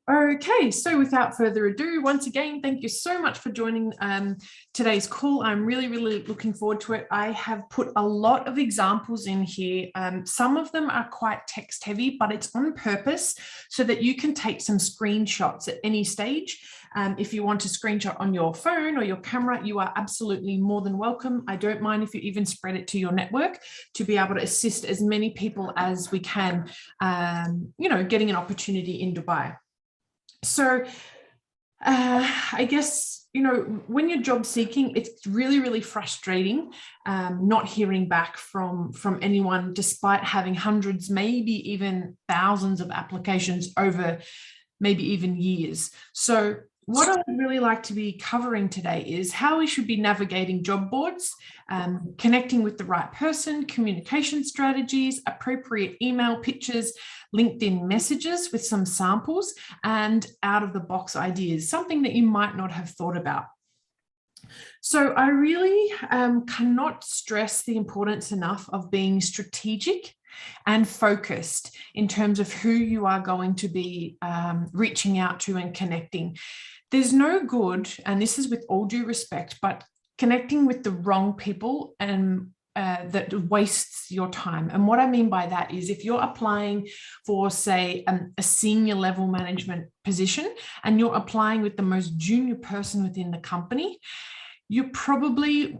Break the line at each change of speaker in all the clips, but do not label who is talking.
Okay, so without further ado, once again, thank you so much for joining today's call. I'm really looking forward to it. I have put a lot of examples in here. Some of them are quite text heavy, but it's on purpose so that you can take some screenshots at any stage. If you want to screenshot on your phone or your camera, you are absolutely more than welcome. I don't mind if you even spread it to your network to be able to assist as many people as we can, getting an opportunity in Dubai. So I guess, when you're job seeking, it's really frustrating not hearing back from anyone, despite having hundreds, maybe even thousands of applications over maybe even years. So what I would really like to be covering today is how we should be navigating job boards, connecting with the right person, communication strategies, appropriate email pitches, LinkedIn messages with some samples, and out-of-the-box ideas, something that you might not have thought about. So I really cannot stress the importance enough of being strategic and focused in terms of who you are going to be reaching out to and connecting. There's no good, and this is with all due respect, but connecting with the wrong people and that wastes your time. And what I mean by that is if you're applying for, say, a senior level management position and you're applying with the most junior person within the company, you're probably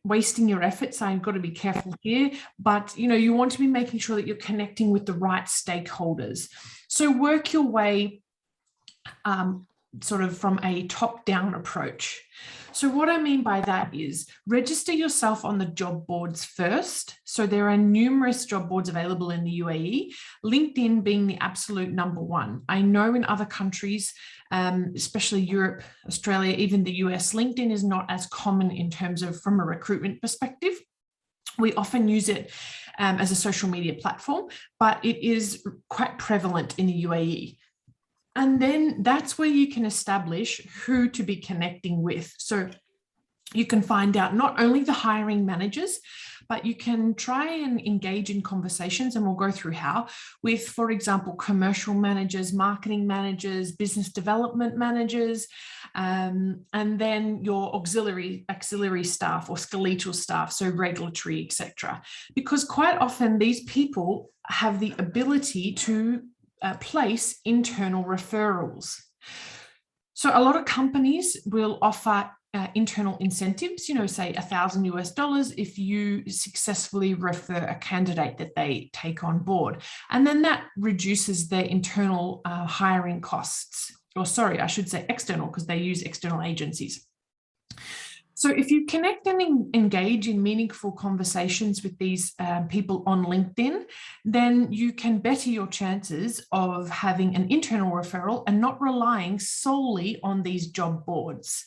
wasting your efforts. I've got to be careful here, but you want to be making sure that you're connecting with the right stakeholders. So work your way sort of from a top-down approach. So what I mean by that is register yourself on the job boards first. So there are numerous job boards available in the UAE, LinkedIn being the absolute number one. I know in other countries, especially Europe, Australia, even the US, LinkedIn is not as common in terms of from a recruitment perspective. We often use it as a social media platform, but it is quite prevalent in the UAE. And then that's where you can establish who to be connecting with. So you can find out not only the hiring managers, but you can try and engage in conversations, and we'll go through how, with, for example, commercial managers, marketing managers, business development managers, and then your auxiliary staff or skeletal staff, so regulatory, etc. Because quite often these people have the ability to place internal referrals. So a lot of companies will offer internal incentives, say $1,000 if you successfully refer a candidate that they take on board. And then that reduces their internal hiring costs. Or sorry, I should say external, because they use external agencies. So if you connect and engage in meaningful conversations with these people on LinkedIn, then you can better your chances of having an internal referral and not relying solely on these job boards.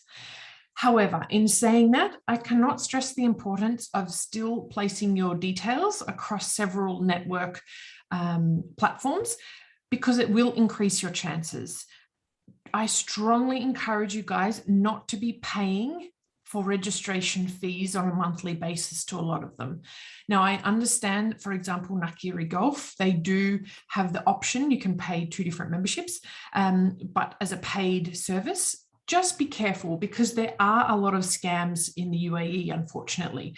However, in saying that, I cannot stress the importance of still placing your details across several network platforms, because it will increase your chances. I strongly encourage you guys not to be paying for registration fees on a monthly basis to a lot of them. Now, I understand, for example, Nakiri Golf, they do have the option, you can pay 2 different memberships, but as a paid service, just be careful, because there are a lot of scams in the UAE, unfortunately.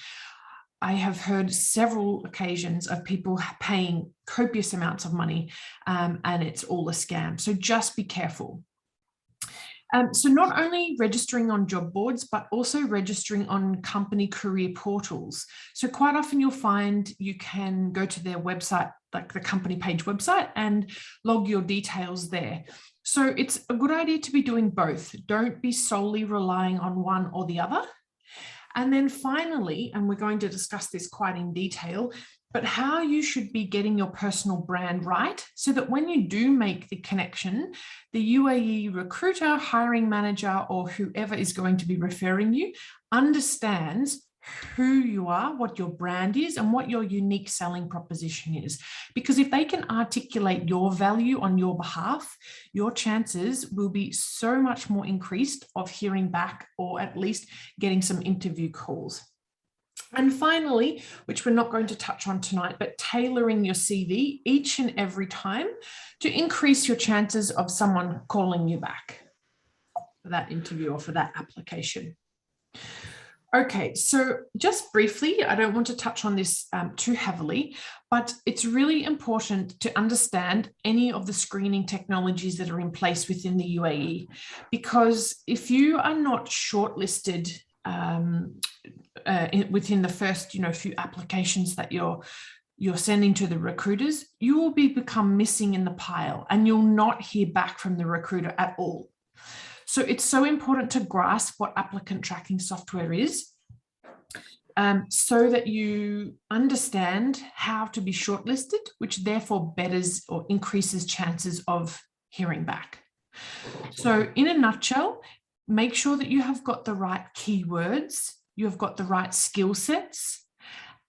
I have heard several occasions of people paying copious amounts of money, and it's all a scam. So just be careful. So not only registering on job boards, but also registering on company career portals. So quite often you'll find you can go to their website, like the company page website, and log your details there. So it's a good idea to be doing both. Don't be solely relying on one or the other. And then finally, and we're going to discuss this quite in detail, but how you should be getting your personal brand right, so that when you do make the connection, the UAE recruiter, hiring manager, or whoever is going to be referring you understands who you are, what your brand is, and what your unique selling proposition is. Because if they can articulate your value on your behalf, your chances will be so much more increased of hearing back, or at least getting some interview calls. And finally, which we're not going to touch on tonight, but tailoring your CV each and every time to increase your chances of someone calling you back for that interview or for that application. Okay, so just briefly, I don't want to touch on this too heavily, but it's really important to understand any of the screening technologies that are in place within the UAE, because if you are not shortlisted within the first, few applications that you're sending to the recruiters, you will become missing in the pile and you'll not hear back from the recruiter at all. So it's so important to grasp what applicant tracking software is, so that you understand how to be shortlisted, which therefore betters or increases chances of hearing back. So in a nutshell, make sure that you have got the right keywords, you have got the right skill sets,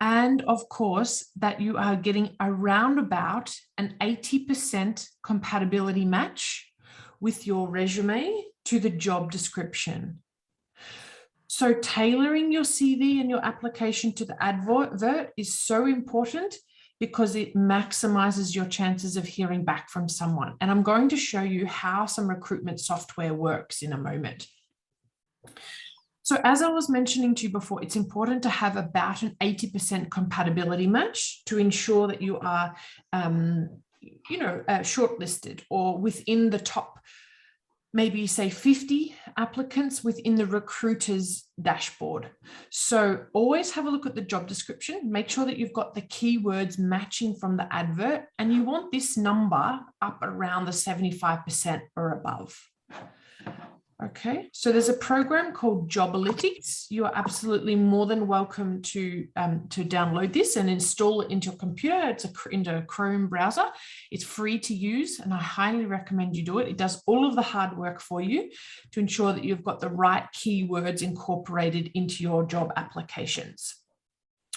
and of course, that you are getting around about an 80% compatibility match with your resume to the job description. So tailoring your CV and your application to the advert is so important because it maximizes your chances of hearing back from someone. And I'm going to show you how some recruitment software works in a moment. So as I was mentioning to you before, it's important to have about an 80% compatibility match to ensure that you are, shortlisted or within the top, maybe say 50 applicants within the recruiter's dashboard. So always have a look at the job description, make sure that you've got the keywords matching from the advert, and you want this number up around the 75% or above. Okay, so there's a program called Jobalytics. You are absolutely more than welcome to download this and install it into your computer. It's into a Chrome browser. It's free to use, and I highly recommend you do it. It does all of the hard work for you to ensure that you've got the right keywords incorporated into your job applications.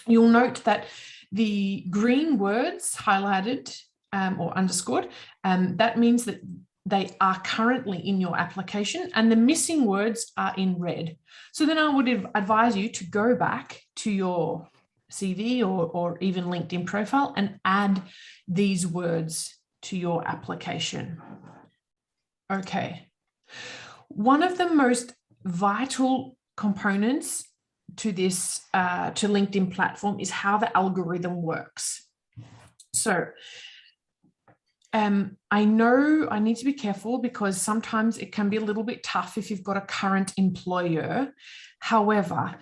You'll note that the green words highlighted or underscored, that means that they are currently in your application, and the missing words are in red. So then I would advise you to go back to your CV or even LinkedIn profile and add these words to your application. Okay. One of the most vital components to this, to LinkedIn platform is how the algorithm works. So I know I need to be careful because sometimes it can be a little bit tough if you've got a current employer. However,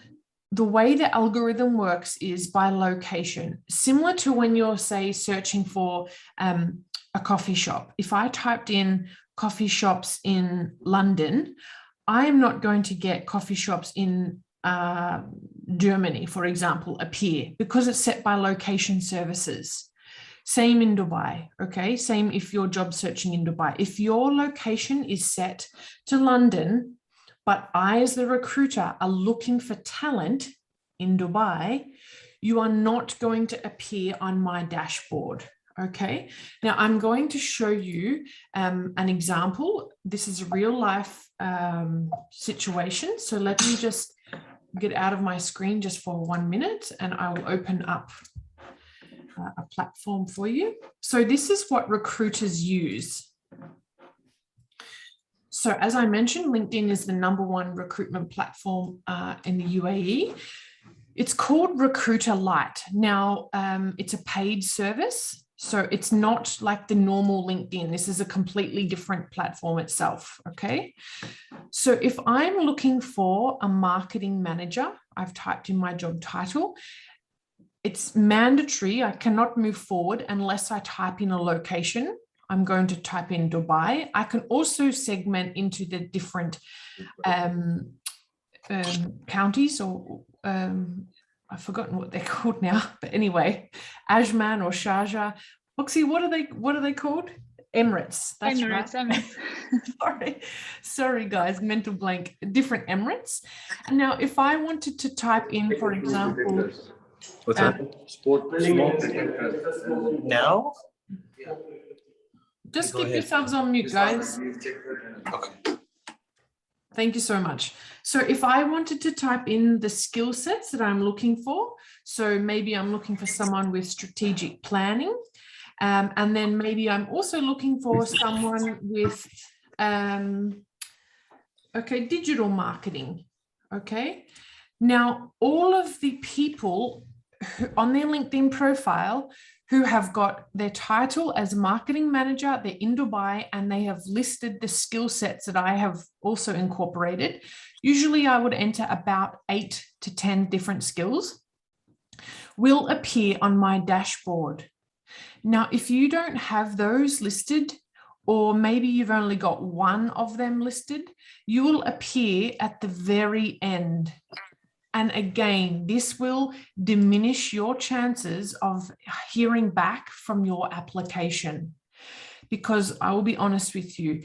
the way the algorithm works is by location, similar to when you're, say, searching for a coffee shop. If I typed in coffee shops in London, I am not going to get coffee shops in Germany, for example, appear because it's set by location services. Same in Dubai, okay? Same if you're job searching in Dubai. If your location is set to London, but I, as the recruiter, are looking for talent in Dubai, you are not going to appear on my dashboard, okay? Now, I'm going to show you an example. This is a real life situation. So let me just get out of my screen just for 1 minute, and I will open up a platform for you. So this is what recruiters use. So as I mentioned, LinkedIn is the #1 recruitment platform in the UAE. It's called Recruiter Lite. Now, it's a paid service, so it's not like the normal LinkedIn. This is a completely different platform itself, okay? So if I'm looking for a marketing manager, I've typed in my job title. It's mandatory. I cannot move forward unless I type in a location. I'm going to type in Dubai. I can also segment into the different counties, or I've forgotten what they're called now. But anyway, Ajman or Sharjah. Oxy, what are they called? Emirates. That's Emirates, right. Emirates. Sorry, guys, mental blank. Different Emirates. And now, if I wanted to type in, for example,
what's that? Now?
Just keep yourselves on mute, guys.
Okay.
Thank you so much. So if I wanted to type in the skill sets that I'm looking for, so maybe I'm looking for someone with strategic planning, and then maybe I'm also looking for someone with, okay, digital marketing. Okay. Now, all of the people on their LinkedIn profile who have got their title as marketing manager, they're in Dubai, and they have listed the skill sets that I have also incorporated. Usually I would enter about 8 to 10 different skills, will appear on my dashboard. Now, if you don't have those listed, or maybe you've only got one of them listed, you will appear at the very end. And again, this will diminish your chances of hearing back from your application. Because I will be honest with you,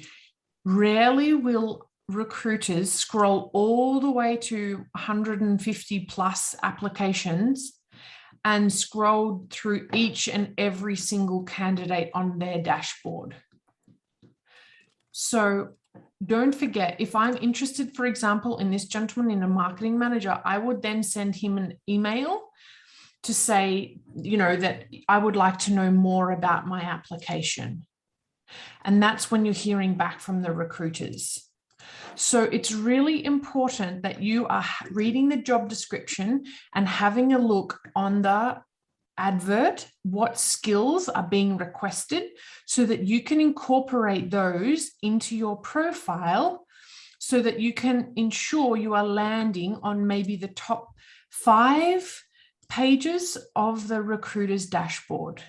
rarely will recruiters scroll all the way to 150 plus applications and scroll through each and every single candidate on their dashboard. So don't forget, if I'm interested, for example, in this gentleman, in a marketing manager, I would then send him an email to say, you know, that I would like to know more about my application. And that's when you're hearing back from the recruiters. So it's really important that you are reading the job description and having a look on the advert, what skills are being requested, so that you can incorporate those into your profile so that you can ensure you are landing on maybe the top 5 pages of the recruiter's dashboard.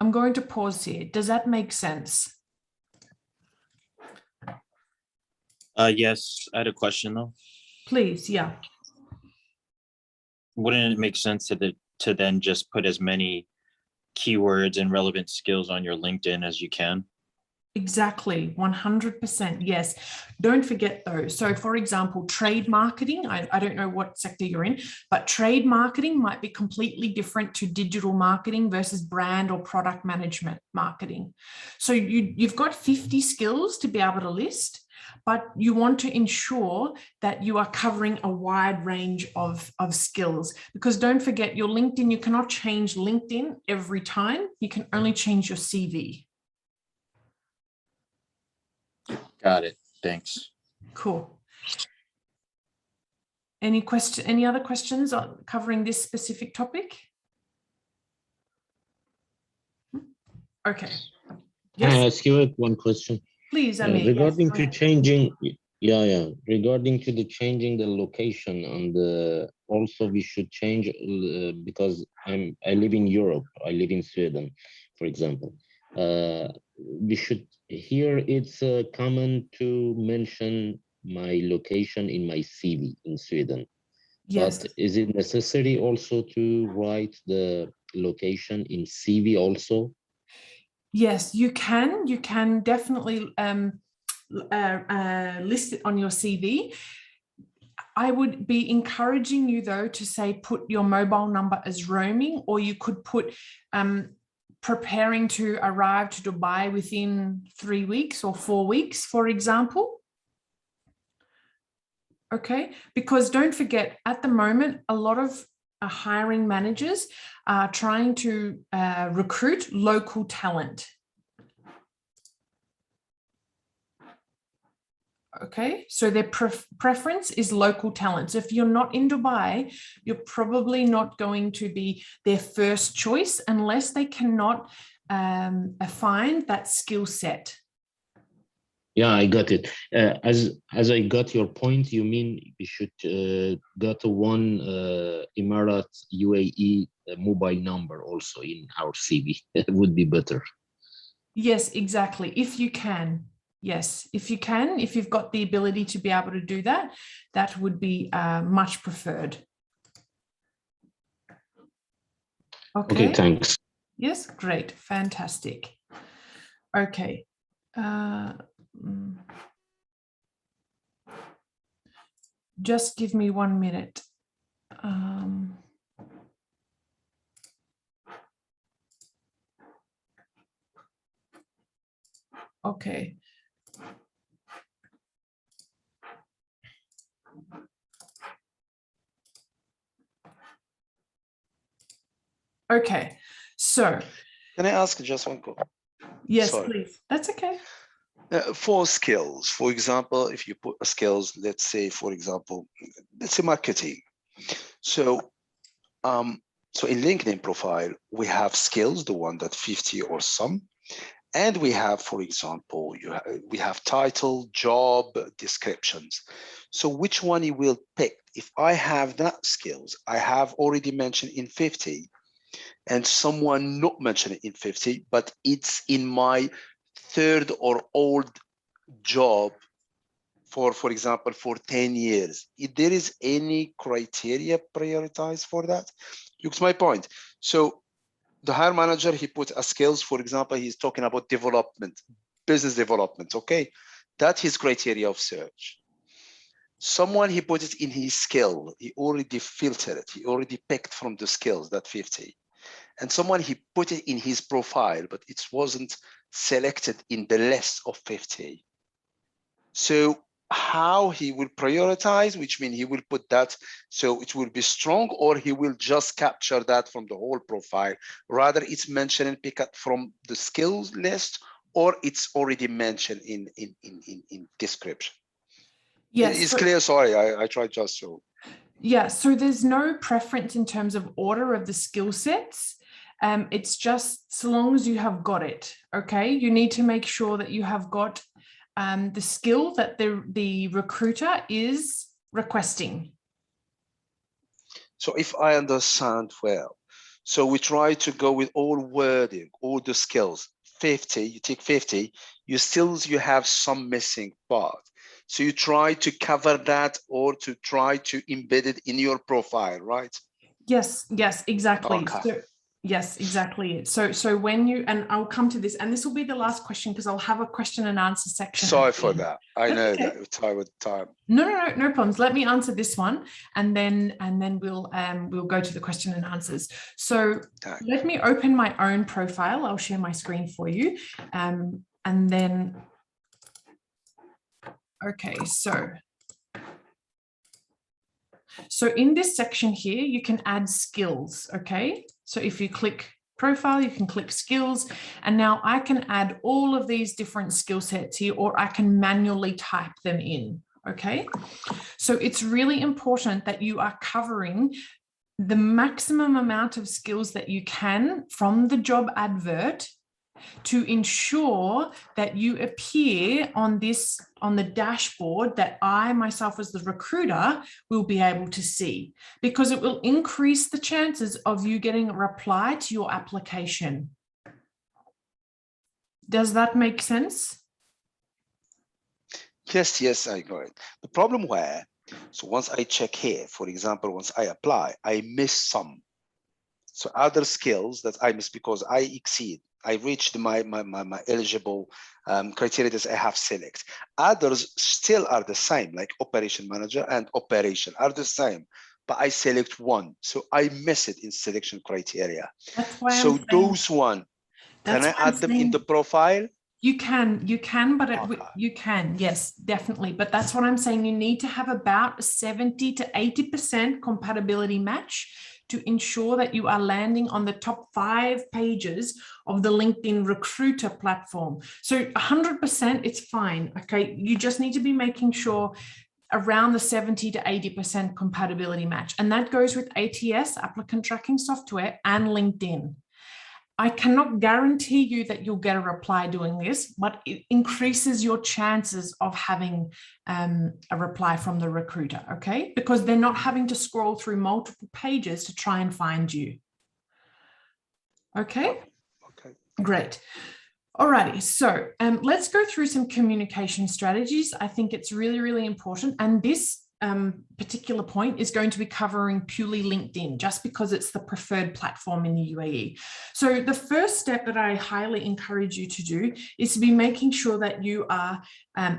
I'm going to pause here. Does that make sense?
Yes, I had a question though.
Please, yeah.
Wouldn't it make sense to then just put as many keywords and relevant skills on your LinkedIn as you can?
Exactly, 100%. Yes. Don't forget those. So for example, trade marketing, I don't know what sector you're in, but trade marketing might be completely different to digital marketing versus brand or product management marketing. So you've got 50 skills to be able to list, but you want to ensure that you are covering a wide range of skills, because don't forget your LinkedIn, you cannot change LinkedIn every time. You can only change your CV.
Got it. Thanks.
Cool. Any other questions on covering this specific topic? Okay.
Can I
Yes,
ask you one question?
please, Amir.
Regarding
Yes,
to changing, regarding to the changing the location, and also we should change because I live in Europe. I live in Sweden, for example. We should here. It's common to mention my location in my CV in Sweden.
yes.
But is it necessary also to write the location in CV also?
Yes, you can. You can definitely list it on your CV. I would be encouraging you, though, to say put your mobile number as roaming, or you could put preparing to arrive to Dubai within 3 weeks or 4 weeks, for example. Okay, because don't forget, at the moment, a lot of hiring managers are trying to recruit local talent. Okay, so their preference is local talent. So if you're not in Dubai, you're probably not going to be their first choice unless they cannot find that skill set.
Yeah, I got it. As I got your point, you mean we should go to one Emirates UAE mobile number also in our CV. It would be better.
Yes, exactly. If you can. Yes, if you can, if you've got the ability to be able to do that, that would be much preferred.
Okay, thanks.
Yes, great. Fantastic. Okay. Just give me 1 minute. Okay. Okay, so
Can I ask just one question?
yes,
Sorry.
please. That's okay.
For skills, for example, if you put skills, let's say, for example, let's say marketing. So, so in LinkedIn profile, we have skills, the one that 50 or some, and we have, for example, we have title, job, descriptions. So which one you will pick? If I have that skills, I have already mentioned in 50, and someone not mentioned it in 50, but it's in my third or old job for example, for 10 years. If there is any criteria prioritized for that, looks my point. So the hire manager, he put a skills, for example, he's talking about development, business development, okay? That's his criteria of search. Someone, he put it in his skill, he already filtered it, he already picked from the skills, that 50. And someone, he put it in his profile, but it wasn't selected in the list of 50. So how he will prioritize, which means he will put that, so it will be strong, or he will just capture that from the whole profile. Rather, it's mentioned and pick up from the skills list, or it's already mentioned in description.
Yes.
It's clear, sorry, I tried just to.
Yeah, so there's no preference in terms of order of the skill sets. It's just so long as you have got it, okay? You need to make sure that you have got the skill that the recruiter is requesting.
So if I understand well, so we try to go with all wording, all the skills, 50, you take 50, you have some missing part. So you try to cover that or to try to embed it in your profile, right?
Yes, exactly.
Okay.
So, yes, exactly. So when you, and I'll come to this, and this will be the last question because I'll have a question and answer section.
Sorry for that. I
That's
know
okay.
that time with time.
No problems. Let me answer this one, and then we'll go to the question and answers. So let me open my own profile. I'll share my screen for you, and then. Okay, so in this section here, you can add skills, okay? So if you click profile, you can click skills, and now I can add all of these different skill sets here, or I can manually type them in, okay? So it's really important that you are covering the maximum amount of skills that you can from the job advert to ensure that you appear on the dashboard that I myself as the recruiter will be able to see, because it will increase the chances of you getting a reply to your application. Does that make sense?
Yes, I got it. The problem where, so once I check here, for example, once I apply, I miss some. So other skills that I miss because I exceed. I reached my eligible criteria that I have select. Others still are the same, like operation manager and operation are the same, but I select one. So I miss it in selection criteria.
That's why
so those one, can I add them in the profile?
You can, but you can, yes, definitely. But that's what I'm saying. You need to have about a 70 to 80% compatibility match to ensure that you are landing on the top 5 pages of the LinkedIn recruiter platform. So 100%, it's fine. Okay. You just need to be making sure around the 70 to 80% compatibility match. And that goes with ATS, applicant tracking software, and LinkedIn. I cannot guarantee you that you'll get a reply doing this, but it increases your chances of having a reply from the recruiter, okay? Because they're not having to scroll through multiple pages to try and find you. Okay?
Okay.
Great. Alrighty, so let's go through some communication strategies. I think it's really, really important. And this particular point is going to be covering purely LinkedIn, just because it's the preferred platform in the UAE. So the first step that I highly encourage you to do is to be making sure that you are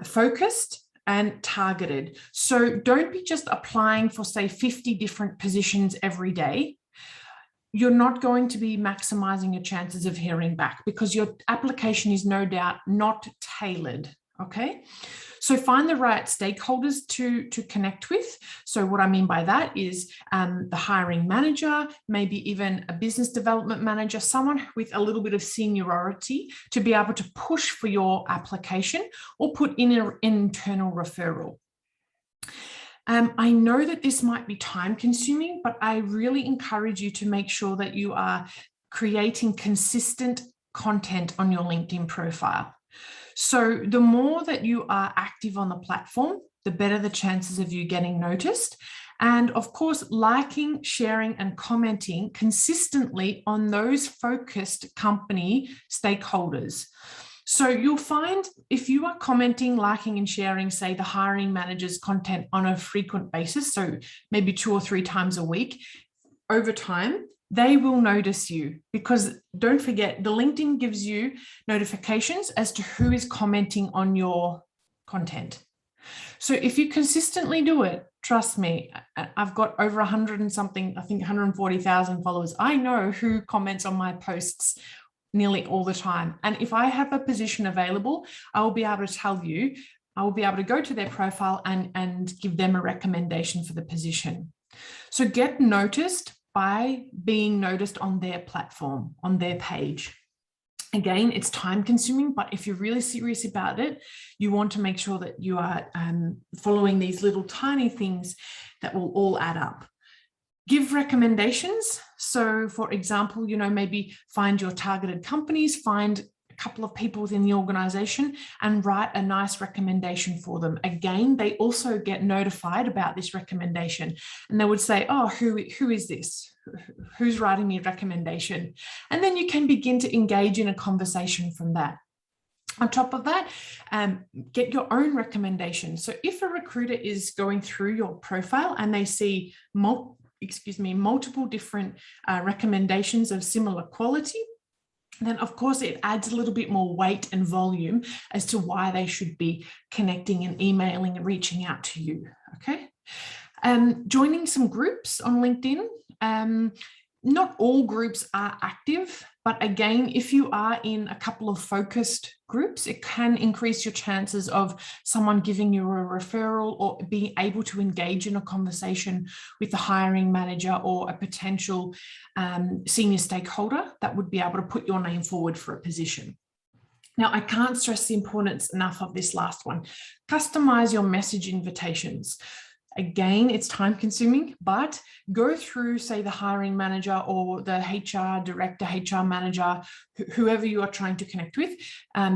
focused and targeted. So don't be just applying for, say, 50 different positions every day. You're not going to be maximizing your chances of hearing back because your application is no doubt not tailored. Okay, so find the right stakeholders to connect with. So what I mean by that is the hiring manager, maybe even a business development manager, someone with a little bit of seniority to be able to push for your application or put in an internal referral. I know that this might be time consuming, but I really encourage you to make sure that you are creating consistent content on your LinkedIn profile. So the more that you are active on the platform, the better the chances of you getting noticed. And of course, liking, sharing, and commenting consistently on those focused company stakeholders. So you'll find if you are commenting, liking, and sharing, say, the hiring manager's content on a frequent basis, so maybe 2 or 3 times a week, over time, they will notice you, because don't forget, the LinkedIn gives you notifications as to who is commenting on your content. So if you consistently do it, trust me, I've got over 100 and something, I think 140,000 followers. I know who comments on my posts nearly all the time. And if I have a position available, I will be able to tell you, I will be able to go to their profile and give them a recommendation for the position. So get noticed by being noticed on their platform, on their page. Again, it's time consuming, but if you're really serious about it, you want to make sure that you are following these little tiny things that will all add up. Give recommendations. So for example, maybe find your targeted companies, find a couple of people within the organization and write a nice recommendation for them. Again, they also get notified about this recommendation and they would say, oh, who is this? Who's writing me a recommendation? And then you can begin to engage in a conversation from that. On top of that, get your own recommendations. So if a recruiter is going through your profile and they see multiple different recommendations of similar quality, then of course it adds a little bit more weight and volume as to why they should be connecting and emailing and reaching out to you. Okay. Joining some groups on LinkedIn. Not all groups are active, but again, if you are in a couple of focused groups, it can increase your chances of someone giving you a referral or being able to engage in a conversation with the hiring manager or a potential senior stakeholder that would be able to put your name forward for a position. Now, I can't stress the importance enough of this last one. Customize your message invitations. Again, it's time consuming, but go through, say, the hiring manager or the HR director, HR manager, whoever you are trying to connect with,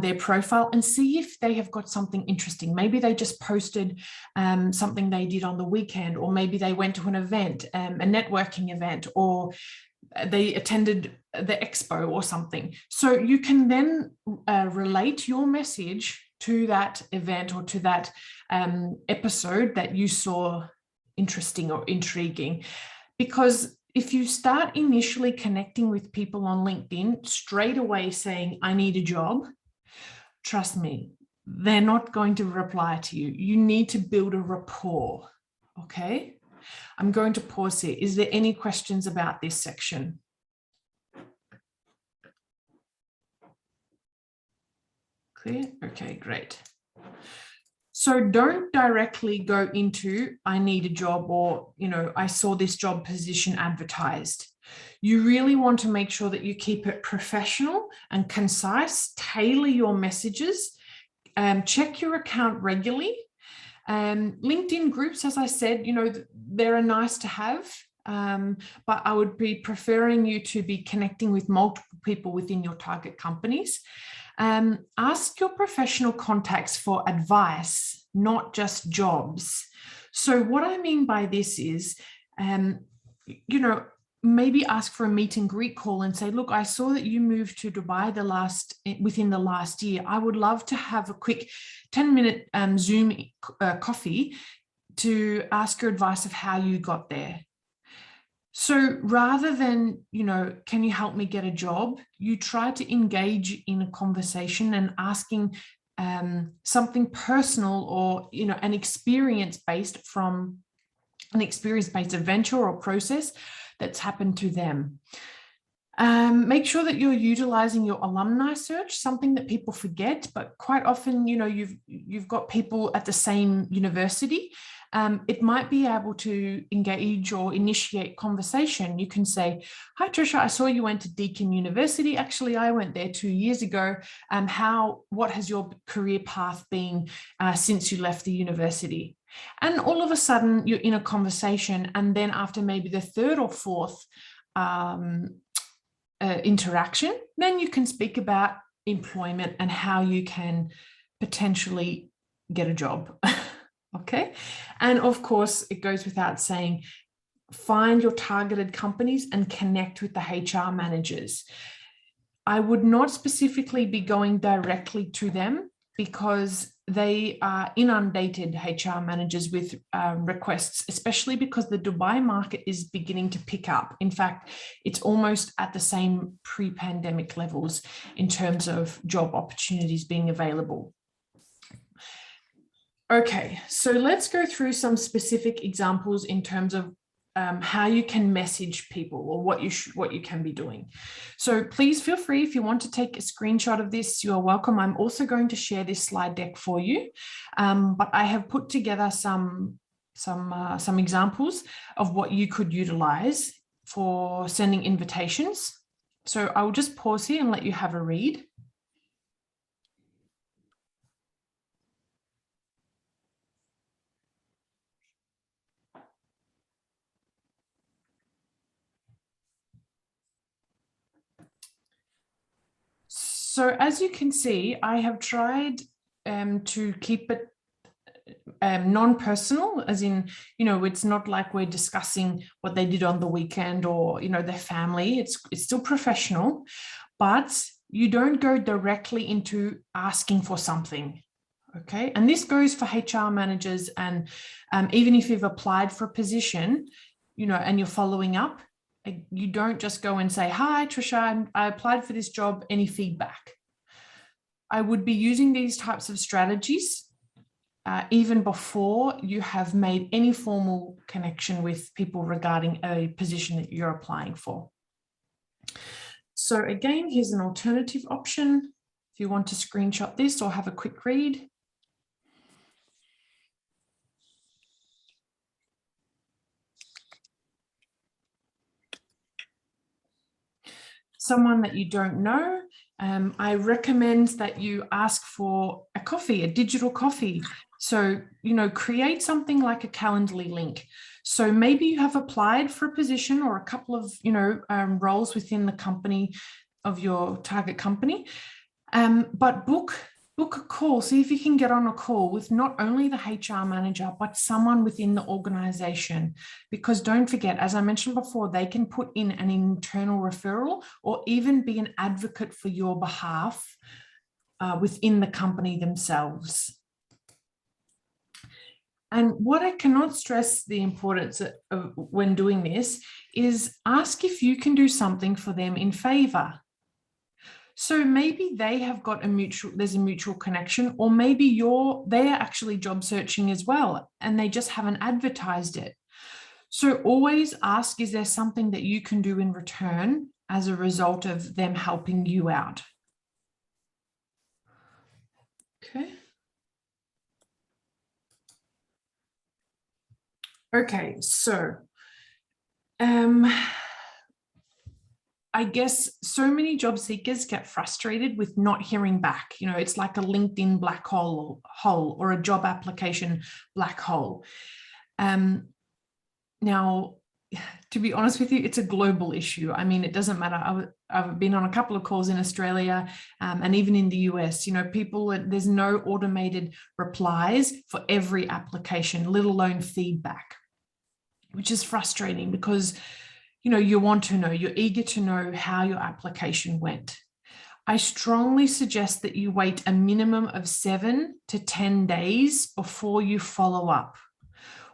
their profile, and see if they have got something interesting. Maybe they just posted something they did on the weekend, or maybe they went to an event, a networking event, or they attended the expo or something. So you can then relate your message to that event or to that episode that you saw interesting or intriguing. Because if you start initially connecting with people on LinkedIn, straight away saying, I need a job, trust me, they're not going to reply to you. You need to build a rapport, okay? I'm going to pause here. Is there any questions about this section? Clear? Okay, great. So don't directly go into, I need a job, or, I saw this job position advertised. You really want to make sure that you keep it professional and concise, tailor your messages, check your account regularly. LinkedIn groups, as I said, they're nice to have, but I would be preferring you to be connecting with multiple people within your target companies. Ask your professional contacts for advice, not just jobs. So what I mean by this is, maybe ask for a meet and greet call and say, look, I saw that you moved to Dubai within the last year. I would love to have a quick 10-minute Zoom coffee to ask your advice of how you got there. So rather than, can you help me get a job? You try to engage in a conversation and asking something personal or, an experience-based adventure or process that's happened to them. Make sure that you're utilizing your alumni search, something that people forget, but quite often, you've got people at the same university. It might be able to engage or initiate conversation. You can say, "Hi, Trisha, I saw you went to Deakin University. Actually, I went there 2 years ago. What has your career path been since you left the university?" And all of a sudden, you're in a conversation. And then after maybe the third or fourth interaction, then you can speak about employment and how you can potentially get a job. Okay. And of course, it goes without saying, find your targeted companies and connect with the HR managers. I would not specifically be going directly to them because they are inundated, HR managers, with requests, especially because the Dubai market is beginning to pick up. In fact, it's almost at the same pre-pandemic levels in terms of job opportunities being available. Okay, so let's go through some specific examples in terms of how you can message people or what you can be doing. So please feel free, if you want to take a screenshot of this, you are welcome. I'm also going to share this slide deck for you, but I have put together some examples of what you could utilize for sending invitations. So I will just pause here and let you have a read. So as you can see, I have tried to keep it non-personal, as in, it's not like we're discussing what they did on the weekend or, their family. It's still professional, but you don't go directly into asking for something. Okay. And this goes for HR managers. And even if you've applied for a position, and you're following up, you don't just go and say, "Hi, Trisha, I applied for this job. Any feedback?" I would be using these types of strategies even before you have made any formal connection with people regarding a position that you're applying for. So again, here's an alternative option if you want to screenshot this or have a quick read. Someone that you don't know, I recommend that you ask for a coffee, a digital coffee. So, create something like a Calendly link. So maybe you have applied for a position or a couple of, roles within the company of your target company, but book a call. See if you can get on a call with not only the HR manager, but someone within the organization. Because don't forget, as I mentioned before, they can put in an internal referral or even be an advocate for your behalf within the company themselves. And what I cannot stress the importance of when doing this is ask if you can do something for them in favor. So maybe they have got there's a mutual connection, or maybe they're actually job searching as well, and they just haven't advertised it. So always ask, is there something that you can do in return as a result of them helping you out? Okay. Okay, so I guess so many job seekers get frustrated with not hearing back. It's like a LinkedIn black hole or a job application black hole. Now, to be honest with you, it's a global issue. I mean, it doesn't matter. I've been on a couple of calls in Australia and even in the US, there's no automated replies for every application, let alone feedback, which is frustrating because you want to know, you're eager to know how your application went. I strongly suggest that you wait a minimum of 7 to 10 days before you follow up.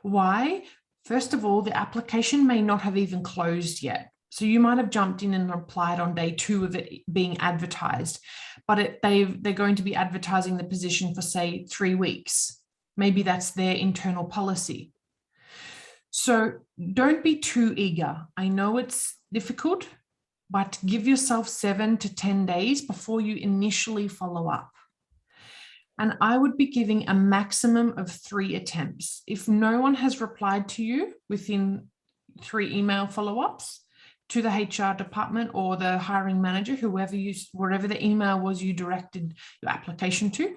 Why? First of all, the application may not have even closed yet. So you might have jumped in and applied on day 2 of it being advertised, but they're going to be advertising the position for, say, 3 weeks. Maybe that's their internal policy. So don't be too eager. I know it's difficult, but give yourself 7 to 10 days before you initially follow up. And I would be giving a maximum of 3 attempts. If no one has replied to you within 3 email follow-ups to the HR department or the hiring manager, wherever the email was you directed your application to,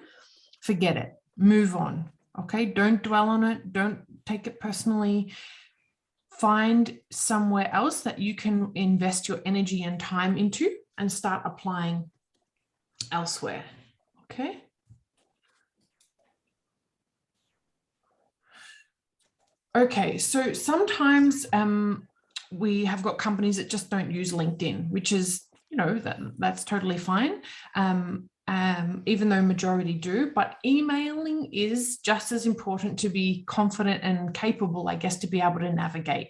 forget it, move on. Okay, don't dwell on it. Don't take it personally. Find somewhere else that you can invest your energy and time into and start applying elsewhere. Okay. Okay, so sometimes we have got companies that just don't use LinkedIn, which is, that's totally fine. Even though majority do, but emailing is just as important to be confident and capable, I guess, to be able to navigate.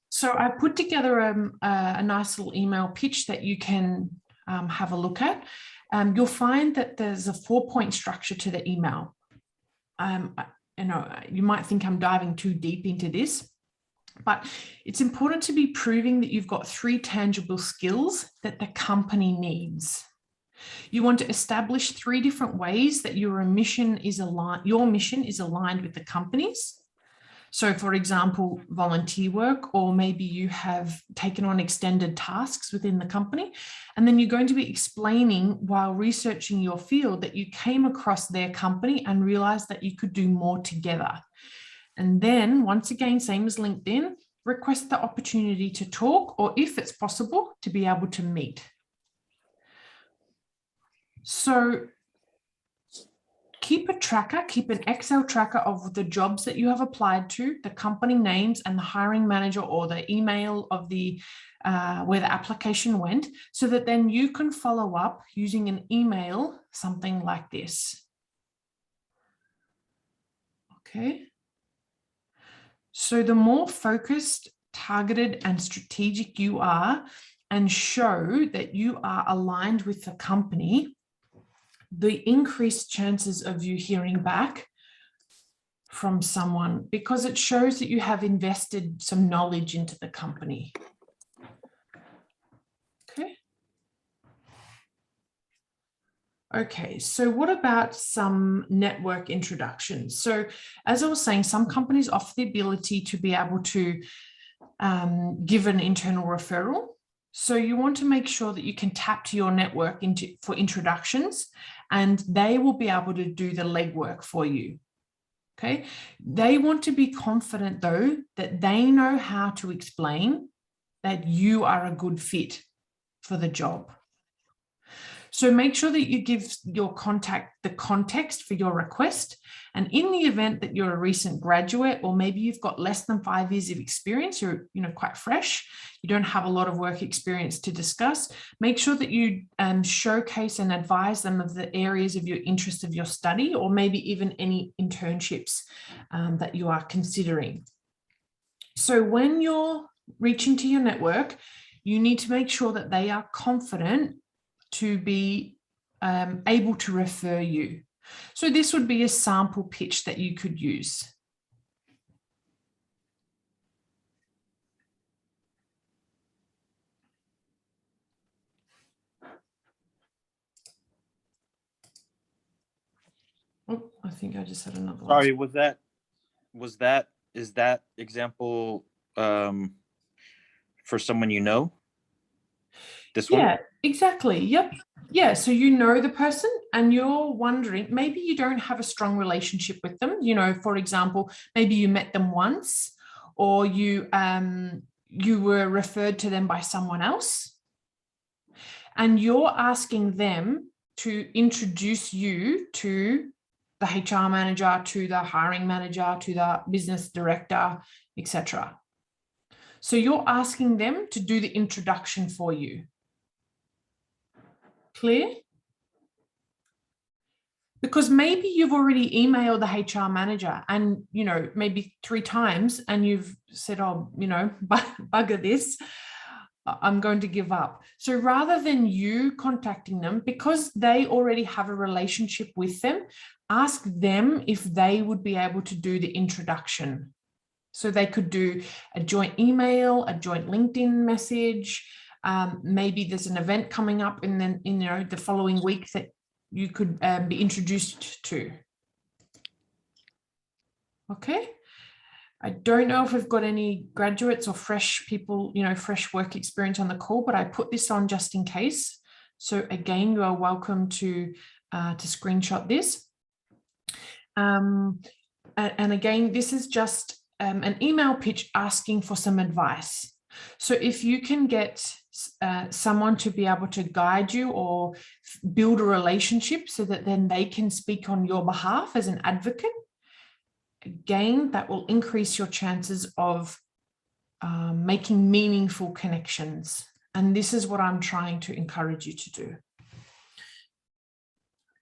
So I put together a nice little email pitch that you can have a look at. You'll find that there's a 4-point structure to the email. You might think I'm diving too deep into this, but it's important to be proving that you've got 3 tangible skills that the company needs. You want to establish 3 different ways that your mission is aligned with the company's. So for example, volunteer work, or maybe you have taken on extended tasks within the company. And then you're going to be explaining while researching your field that you came across their company and realized that you could do more together. And then once again, same as LinkedIn, request the opportunity to talk, or if it's possible, to be able to meet. So keep an Excel tracker of the jobs that you have applied to, the company names and the hiring manager or the email of where the application went, so that then you can follow up using an email, something like this. Okay. So the more focused, targeted, and strategic you are, and show that you are aligned with the company, the increased chances of you hearing back from someone, because it shows that you have invested some knowledge into the company. Okay. Okay, so what about some network introductions? So as I was saying, some companies offer the ability to be able to give an internal referral. So you want to make sure that you can tap to your network for introductions, and they will be able to do the legwork for you. Okay. They want to be confident, though, that they know how to explain that you are a good fit for the job. So make sure that you give your contact the context for your request. And in the event that you're a recent graduate, or maybe you've got less than 5 years of experience, you're quite fresh, you don't have a lot of work experience to discuss, make sure that you showcase and advise them of the areas of your interest of your study, or maybe even any internships that you are considering. So when you're reaching to your network, you need to make sure that they are confident to be able to refer you. So this would be a sample pitch that you could use. Oh, I think I just had another one.
Sorry, is that example for someone you know? This one?
Yeah, exactly. Yep. Yeah. So you know the person and you're wondering, maybe you don't have a strong relationship with them. For example, maybe you met them once, or you were referred to them by someone else, and you're asking them to introduce you to the HR manager, to the hiring manager, to the business director, etc. So you're asking them to do the introduction for you. Clear? Because maybe you've already emailed the HR manager and, maybe 3 times, and you've said, oh, bugger this, I'm going to give up. So rather than you contacting them, because they already have a relationship with them, ask them if they would be able to do the introduction. So they could do a joint email, a joint LinkedIn message, Maybe there's an event coming up and then, the following week that you could be introduced to. Okay. I don't know if we've got any graduates or fresh people, fresh work experience on the call, but I put this on just in case. So again, you are welcome to screenshot this. And again, this is just an email pitch asking for some advice. So if you can get someone to be able to guide you or build a relationship so that then they can speak on your behalf as an advocate, again, that will increase your chances of making meaningful connections. And this is what I'm trying to encourage you to do.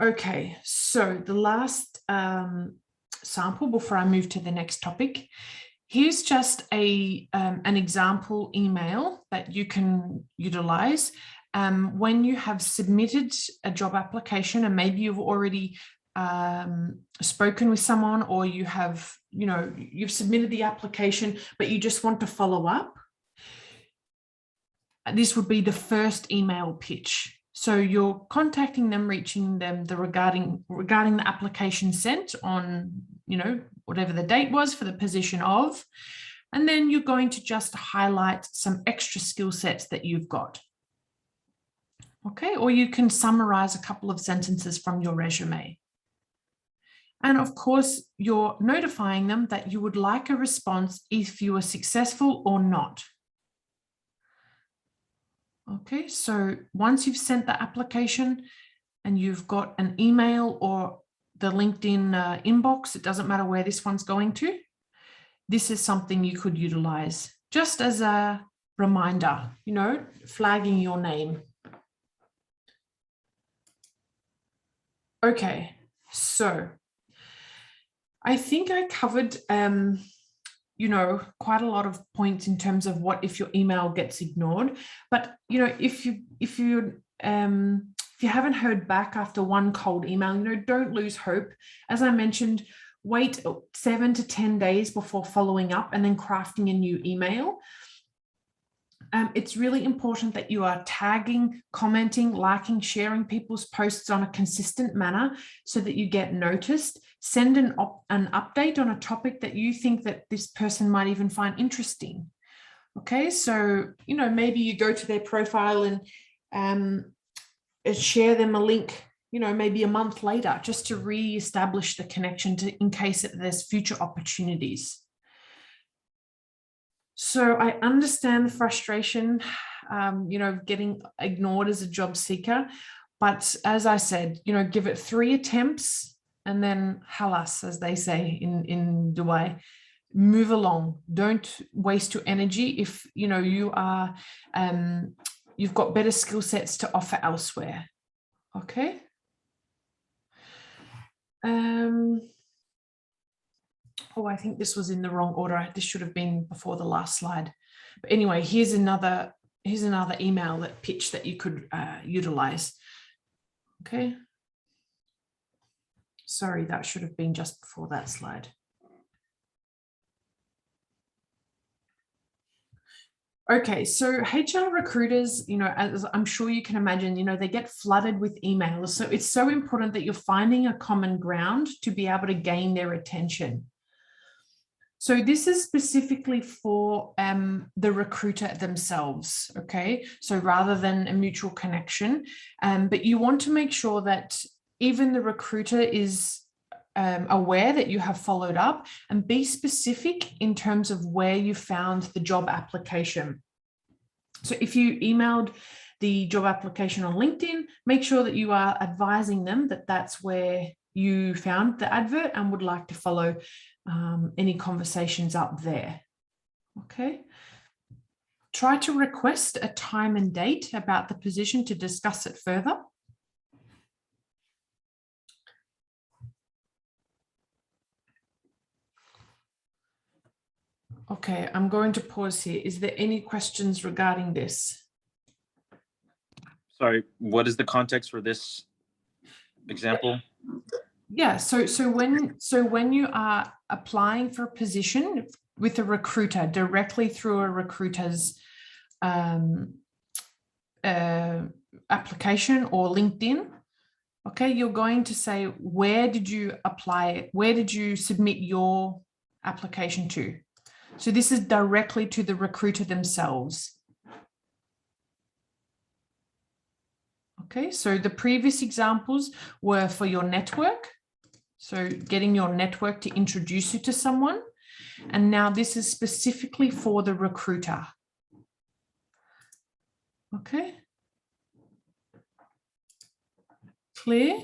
Okay, so the last sample before I move to the next topic. Here's just an example email that you can utilize when you have submitted a job application, and maybe you've already spoken with someone, or you have, you've submitted the application, but you just want to follow up. This would be the first email pitch. So you're contacting them, reaching them regarding the application sent on, whatever the date was for the position of, and then you're going to just highlight some extra skill sets that you've got. Okay, or you can summarize a couple of sentences from your resume. And of course, you're notifying them that you would like a response if you are successful or not. Okay, so once you've sent the application and you've got an email or the LinkedIn inbox, it doesn't matter where this one's going to, this is something you could utilize just as a reminder, flagging your name. Okay, so I think I covered, quite a lot of points in terms of what if your email gets ignored. But, if you haven't heard back after one cold email, don't lose hope. As I mentioned, wait 7 to 10 days before following up and then crafting a new email. It's really important that you are tagging, commenting, liking, sharing people's posts on a consistent manner so that you get noticed. Send an update on a topic that you think that this person might even find interesting. Okay, so, maybe you go to their profile and share them a link, maybe a month later, just to re-establish the connection in case that there's future opportunities. So I understand the frustration, getting ignored as a job seeker. But as I said, give it 3 attempts and then halas, as they say in Dubai, move along. Don't waste your energy if, you are, you've got better skill sets to offer elsewhere. Okay. Oh, I think this was in the wrong order. This should have been before the last slide. But anyway, here's another email pitch that you could utilize. Okay. Sorry, that should have been just before that slide. Okay, so HR recruiters, as I'm sure you can imagine, they get flooded with emails. So it's so important that you're finding a common ground to be able to gain their attention. So this is specifically for the recruiter themselves, okay? So rather than a mutual connection, but you want to make sure that even the recruiter is aware that you have followed up, and be specific in terms of where you found the job application. So if you emailed the job application on LinkedIn, make sure that you are advising them that that's where you found the advert and would like to follow any conversations up there. Okay. Try to request a time and date about the position to discuss it further. Okay, I'm going to pause here. Is there any questions regarding this?
Sorry, what is the context for this example?
Yeah, so when you are applying for a position with a recruiter directly through a recruiter's application or LinkedIn, okay, you're going to say, where did you apply it? Where did you submit your application to? So this is directly to the recruiter themselves. Okay, so the previous examples were for your network. So getting your network to introduce you to someone. And now this is specifically for the recruiter. Okay. Clear?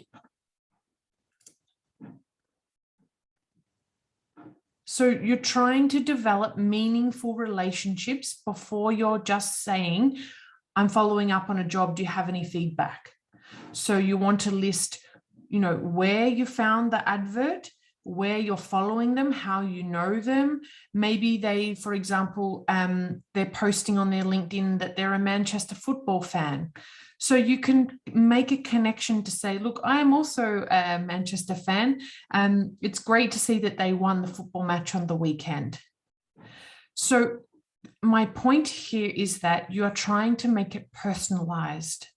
So you're trying to develop meaningful relationships before you're just saying, I'm following up on a job. Do you have any feedback? So you want to list, you know, where you found the advert, where you're following them, how you know them. Maybe they, for example, they're posting on their LinkedIn that they're a Manchester football fan. So you can make a connection to say, look, I am also a Manchester fan. It's great to see that they won the football match on the weekend. So my point here is that you are trying to make it personalized.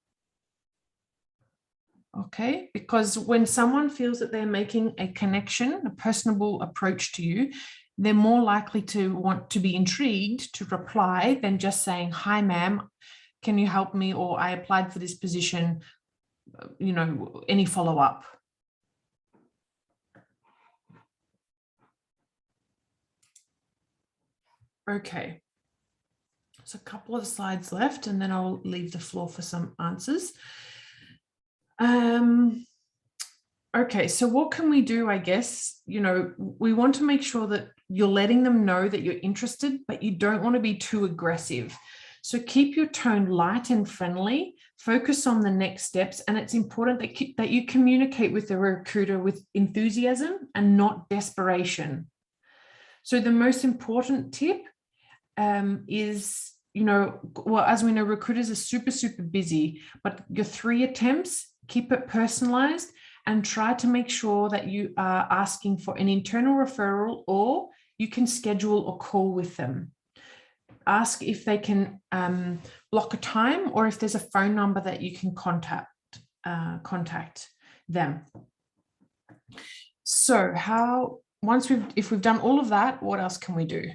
Okay, because when someone feels that they're making a connection, a personable approach to you, they're more likely to want to be intrigued to reply than just saying, hi, ma'am, can you help me? Or I applied for this position, you know, any follow-up. Okay. So a couple of slides left, and then I'll leave the floor for some answers. Okay, so what can we do? I guess, you know, we want to make sure that you're letting them know that you're interested, but you don't want to be too aggressive. So keep your tone light and friendly, focus on the next steps, and it's important that you communicate with the recruiter with enthusiasm and not desperation. So the most important tip is, you know, well, as we know, recruiters are super, super busy, but your 3 attempts, keep it personalized and try to make sure that you are asking for an internal referral, or you can schedule a call with them. Ask if they can block a time, or if there's a phone number that you can contact them. So if we've done all of that, what else can we do?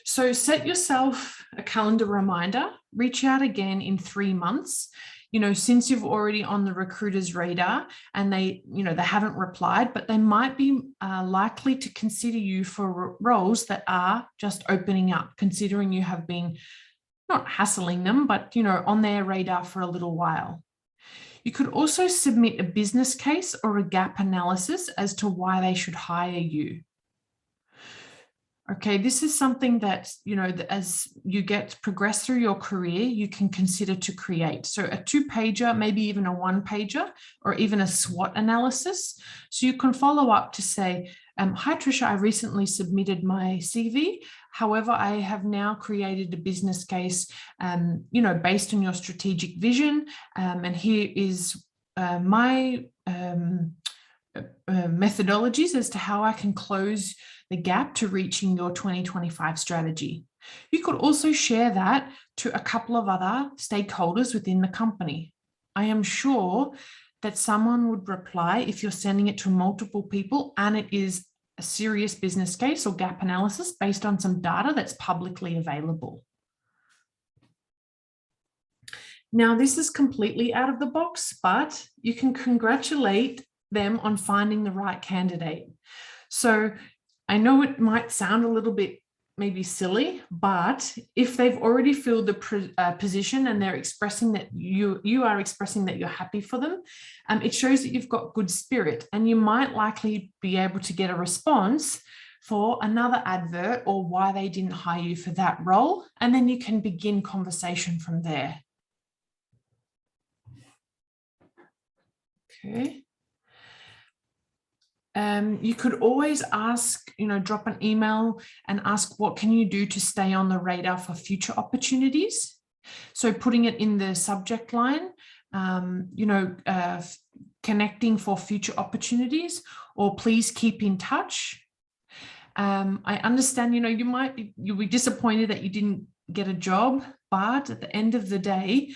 So set yourself a calendar reminder, reach out again in 3 months. You know, since you've already on the recruiter's radar and they haven't replied, but they might be likely to consider you for roles that are just opening up, considering you have been not hassling them, but, you know, on their radar for a little while. You could also submit a business case or a gap analysis as to why they should hire you. Okay, this is something that, you know, as you progress through your career, you can consider to create. So a 2-pager, maybe even a 1-pager, or even a SWOT analysis. So you can follow up to say, hi, Tricia, I recently submitted my CV. However, I have now created a business case, you know, based on your strategic vision. And here is my methodologies as to how I can close the gap to reaching your 2025 strategy. You could also share that to a couple of other stakeholders within the company. I am sure that someone would reply if you're sending it to multiple people and it is a serious business case or gap analysis based on some data that's publicly available. Now, this is completely out of the box, but you can congratulate them on finding the right candidate. So I know it might sound a little bit maybe silly, but if they've already filled the position and they're expressing that you are expressing that you're happy for them, it shows that you've got good spirit, and you might likely be able to get a response for another advert or why they didn't hire you for that role. And then you can begin conversation from there. Okay. You could always ask, you know, drop an email and ask, what can you do to stay on the radar for future opportunities? So putting it in the subject line, you know, connecting for future opportunities, or please keep in touch. I understand, you know, you'll be disappointed that you didn't get a job, but at the end of the day,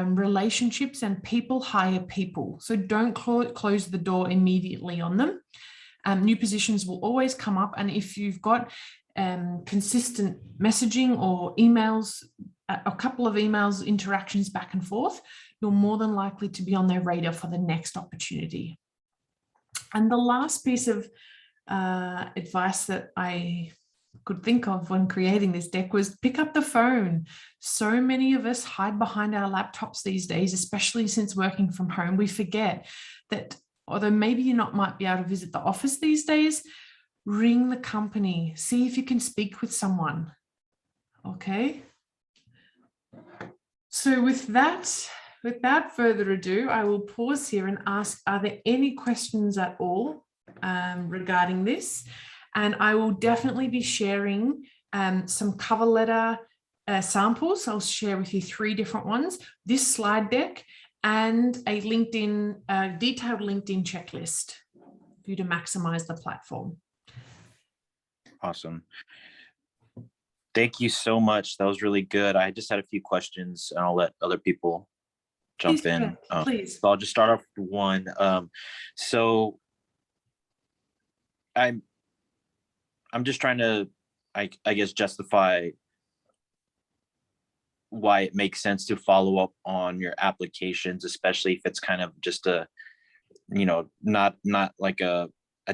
relationships and people hire people. So don't close the door immediately on them. New positions will always come up. And if you've got consistent messaging or emails, a couple of emails, interactions back and forth, you're more than likely to be on their radar for the next opportunity. And the last piece of advice that I could think of when creating this deck was pick up the phone. So many of us hide behind our laptops these days, especially since working from home. We forget that although maybe you might be able to visit the office these days, ring the company, see if you can speak with someone. Okay. So without further ado, I will pause here and ask, are there any questions at all regarding this? And I will definitely be sharing some cover letter samples. I'll share with you 3 different ones, this slide deck, and a detailed LinkedIn checklist for you to maximize the platform.
Awesome. Thank you so much. That was really good. I just had a few questions and I'll let other people jump in.
Please.
So I'll just start off with one. So I'm just trying to, I guess, justify why it makes sense to follow up on your applications, especially if it's kind of just a, not like a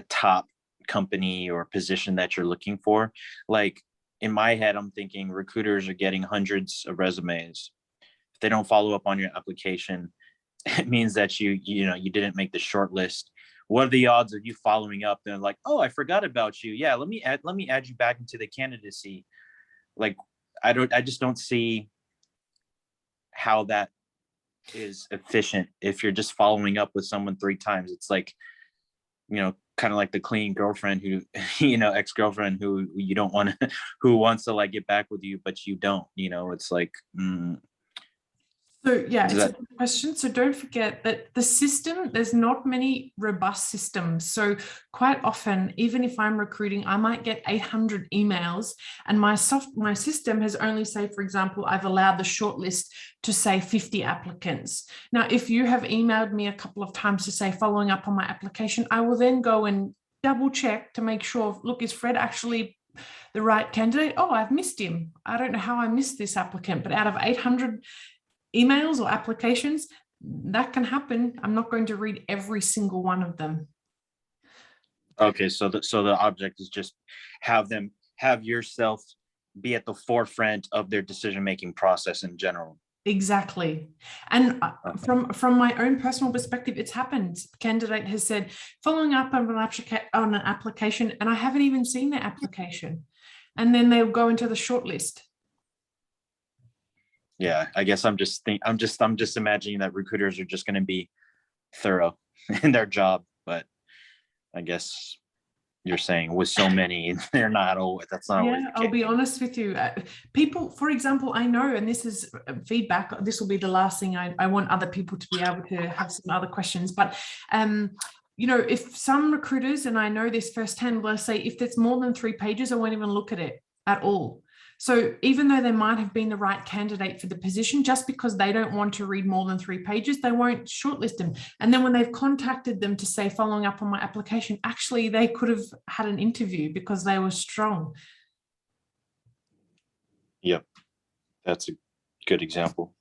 top company or position that you're looking for. Like in my head, I'm thinking recruiters are getting hundreds of resumes. If they don't follow up on your application, it means that you didn't make the short list. What are the odds of you following up and like, oh, I forgot about you. Yeah, let me add you back into the candidacy. Like, I just don't see how that is efficient if you're just following up with someone 3 times. It's like, kind of like the clean girlfriend who, ex-girlfriend who you don't want to, who wants to like get back with you, but you don't, it's like,
So yeah, it's a good question. So don't forget that the system, there's not many robust systems. So quite often, even if I'm recruiting, I might get 800 emails and my system has only, say, for example, I've allowed the shortlist to say 50 applicants. Now, if you have emailed me a couple of times to say following up on my application, I will then go and double check to make sure, look, is Fred actually the right candidate? Oh, I've missed him. I don't know how I missed this applicant, but out of 800 emails or applications, that can happen. I'm not going to read every single one of them.
Okay, so the object is just have yourself be at the forefront of their decision-making process in general.
Exactly. And from my own personal perspective, it's happened. Candidate has said, following up on an application, and I haven't even seen their application. And then they'll go into the shortlist.
Yeah, I guess I'm just imagining that recruiters are just going to be thorough in their job, but I guess you're saying with so many, they're not always. That's not always the case.
I'll be honest with you. People, for example, I know, and this is feedback. This will be the last thing I want other people to be able to have some other questions, but if some recruiters, and I know this firsthand, will say if there's more than 3 pages, I won't even look at it at all. So even though they might have been the right candidate for the position, just because they don't want to read more than 3 pages, they won't shortlist them. And then when they've contacted them to say, following up on my application, actually they could have had an interview because they were strong.
Yep, that's a good example.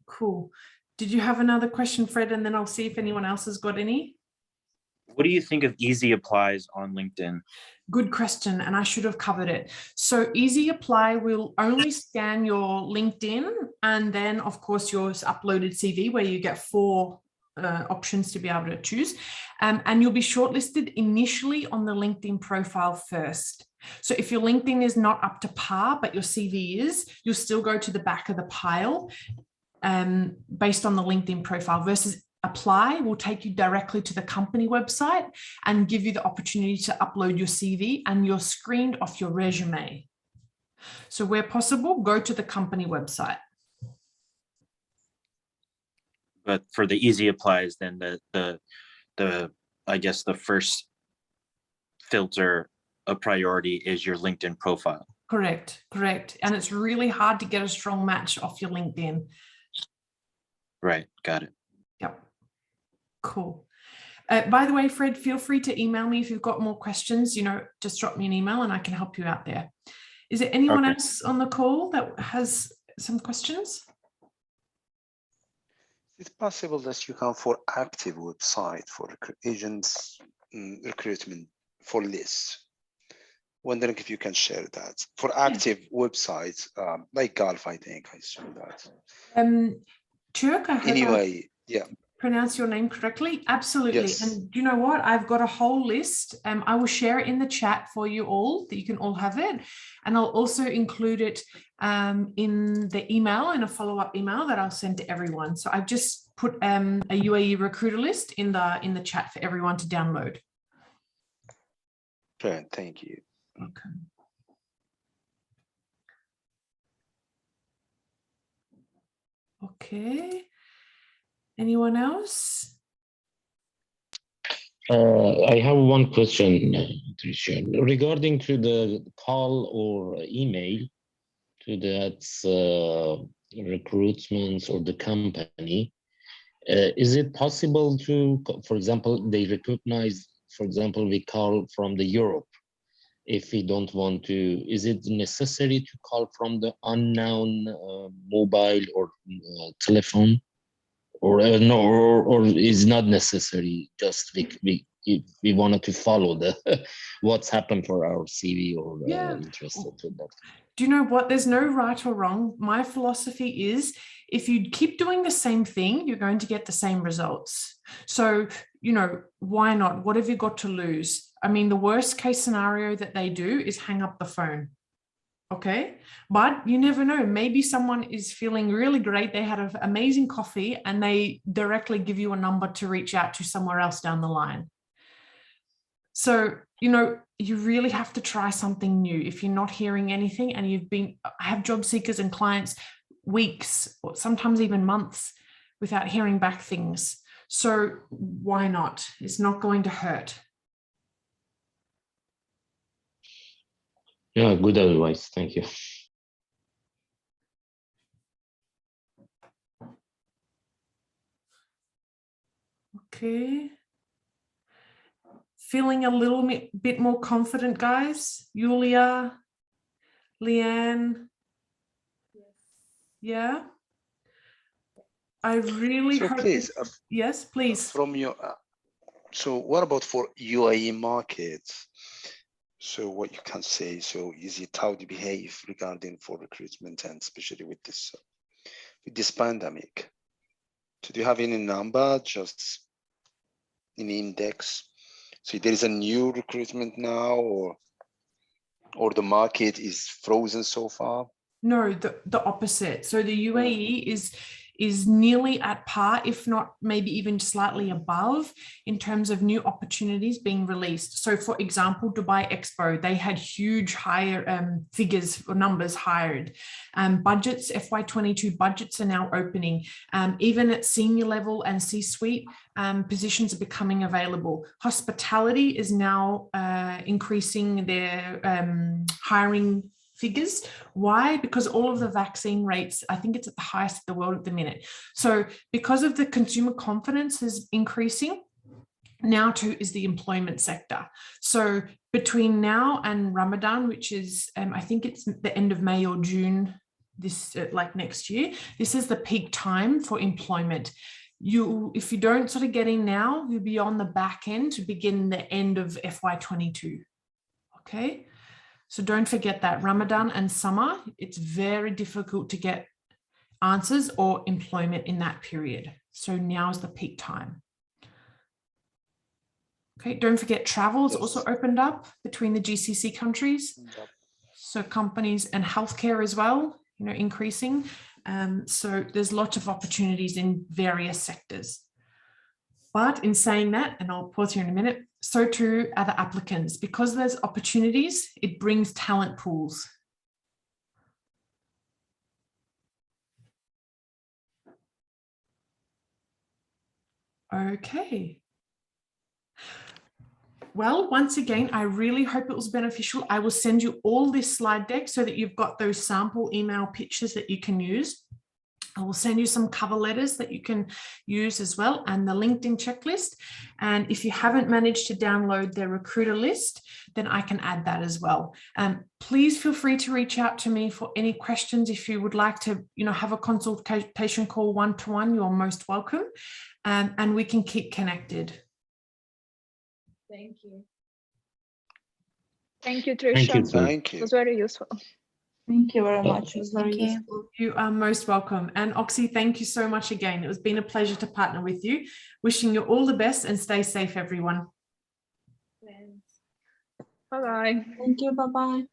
Cool. Did you have another question, Fred? And then I'll see if anyone else has got any.
What do you think of easy applies on LinkedIn?
Good question, and I should have covered it. So Easy Apply will only scan your LinkedIn and then, of course, your uploaded CV, where you get 4 options to be able to choose. And you'll be shortlisted initially on the LinkedIn profile first. So if your LinkedIn is not up to par, but your CV is, you'll still go to the back of the pile based on the LinkedIn profile, versus Apply will take you directly to the company website and give you the opportunity to upload your CV, and you're screened off your resume. So where possible, go to the company website.
But for the easy applies, then the I guess the first filter of priority is your LinkedIn profile.
Correct. And it's really hard to get a strong match off your LinkedIn.
Right. Got it.
Yep. Cool. By the way, Fred, feel free to email me if you've got more questions, just drop me an email and I can help you out there. Is there anyone else on the call that has some questions?
It's possible that you can for active website for agents recruitment for lists. Wondering if you can share that for active websites like Gulf. I think I saw that.
Turk, I hope
anyway, yeah.
Pronounce your name correctly. Absolutely.
Yes.
And you know what? I've got a whole list. I will share it in the chat for you all, that you can all have it. And I'll also include it in the email, in a follow-up email that I'll send to everyone. So I've just put a UAE recruiter list in the chat for everyone to download.
Okay, thank you.
Okay. Okay. Anyone else?
I have one question, Tricia, regarding to the call or email to that recruitment or the company. Is it possible to, for example, they recognize, for example, we call from the Europe. If we don't want to, is it necessary to call from the unknown mobile or telephone? Or no, or is not necessary? Just we wanted to follow the what's happened for our CV or interested in that.
Do you know what? There's no right or wrong. My philosophy is if you keep doing the same thing, you're going to get the same results. So, why not? What have you got to lose? I mean, the worst case scenario that they do is hang up the phone. Okay, but you never know. Maybe someone is feeling really great. They had an amazing coffee and they directly give you a number to reach out to somewhere else down the line. So, you really have to try something new. If you're not hearing anything and I have job seekers and clients weeks or sometimes even months without hearing back things. So why not? It's not going to hurt.
Yeah, good advice. Thank you.
Okay. Feeling a little bit more confident, guys? Yulia, Leanne? Yeah? I really hope
please,
yes, please.
From your, so what about for UAE markets? So what you can say, so is it how to behave regarding for recruitment and especially with this pandemic? So do you have any number, just in index? So there is a new recruitment now or the market is frozen so far?
No, the opposite. So the UAE is nearly at par, if not maybe even slightly above in terms of new opportunities being released. So for example, Dubai Expo, they had huge higher figures or numbers hired. Budgets, FY22 budgets are now opening. Even at senior level and C-suite, positions are becoming available. Hospitality is now increasing their hiring figures. Why? Because all of the vaccine rates, I think it's at the highest in the world at the minute. So because of the consumer confidence is increasing, now too is the employment sector. So between now and Ramadan, which is, I think it's the end of May or June, this like next year, this is the peak time for employment. If you don't sort of get in now, you'll be on the back end to begin the end of FY22. Okay. So don't forget that Ramadan and summer, it's very difficult to get answers or employment in that period. So now is the peak time. Okay, don't forget travel's also opened up between the GCC countries.
Yep.
So companies and healthcare as well, increasing. So there's lots of opportunities in various sectors. But in saying that, and I'll pause here in a minute, so too are the applicants. Because there's opportunities, it brings talent pools. Okay. Well, once again, I really hope it was beneficial. I will send you all this slide deck so that you've got those sample email pictures that you can use. I will send you some cover letters that you can use as well, and the LinkedIn checklist. And if you haven't managed to download the recruiter list, then I can add that as well. Please feel free to reach out to me for any questions. If you would like to, have a consultation call one-to-one, you're most welcome. And we can keep connected.
Thank you. Thank you, Trisha.
Thank you, Tim.
Thank
It
you.
was very useful.
Thank you very much. It was very
Thank you.
useful.
You are most welcome. And Oxy, thank you so much again. It has been a pleasure to partner with you. Wishing you all the best and stay safe, everyone.
Bye-bye.
Thank you. Bye-bye.